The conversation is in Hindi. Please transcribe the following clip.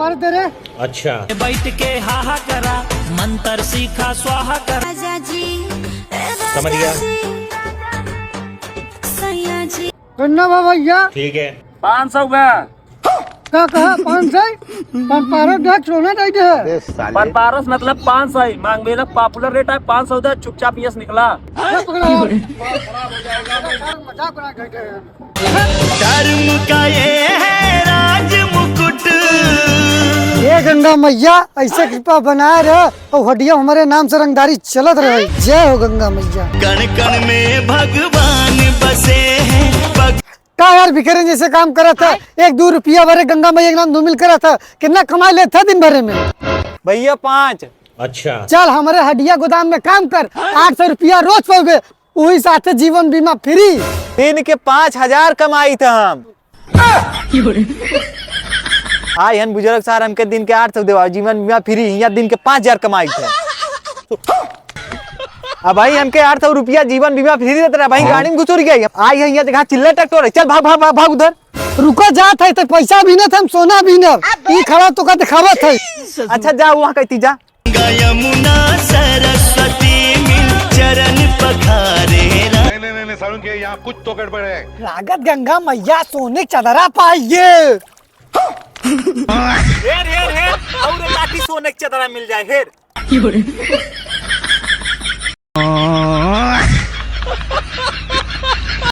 पार दे रहे। अच्छा बैठ के हाहा करा मंत्र सीखा स्वाहा करा। समझ गया। गन्ना भैया ठीक है 500 का क्या कहा 500 पारस ढाक सोना नहीं है। पारस मतलब 500 ही मांग मेरा पॉपुलर रेट है 500 था चुपचाप यस निकला। मजाक बना के धर्म का ये है राज मुकुट। ये गंगा मैया ऐसे कृपा बनाए रहे और हड्डियां हमारे नाम से रंगदारी चलत रहे। जय हो गंगा मैया। कण कण में भगवान बसे हैं। का यार भिखारी जैसे काम करा था। 1-2 रुपया भरे गंगा मैया के नाम धूमिल करा था। कितना कमा लेता दिन भरे में भैया 5। अच्छा चल हमारे हड्डिया गोदाम में काम कर 800 रुपया रोज पाओगे। वही साथ जीवन बीमा फ्री। दिन के 5000 कमाई था हम। आई हन बुजुर्ग सार हमके दिन के 800 देवा जीवन बीमा फ्री। यहाँ दिन के 5000 कमाई थे। अब भाई हमके 800 रुपया जीवन बीमा फ्री देते रहे भाई। गाड़ी में घुसुर गया। आई है यहाँ जगह चिल्ला ट्रैक्टर है। चल भाग भाग भाग भाग उधर। रुको जात है तो पैसा भी न था हम सोना भी न। ई खड़ा तो का दिखावा था। अच्छा जा वहाँ कहती जा। यमुना सरस्वती मिल चरण पखारे। नहीं सारुण के यहाँ कुछ तो गड़बड़ है। लागत गंगा मैया सोने चदरा पाइए। हेर हेर हेर और लाठी सोने की चदरा मिल जाए हेर।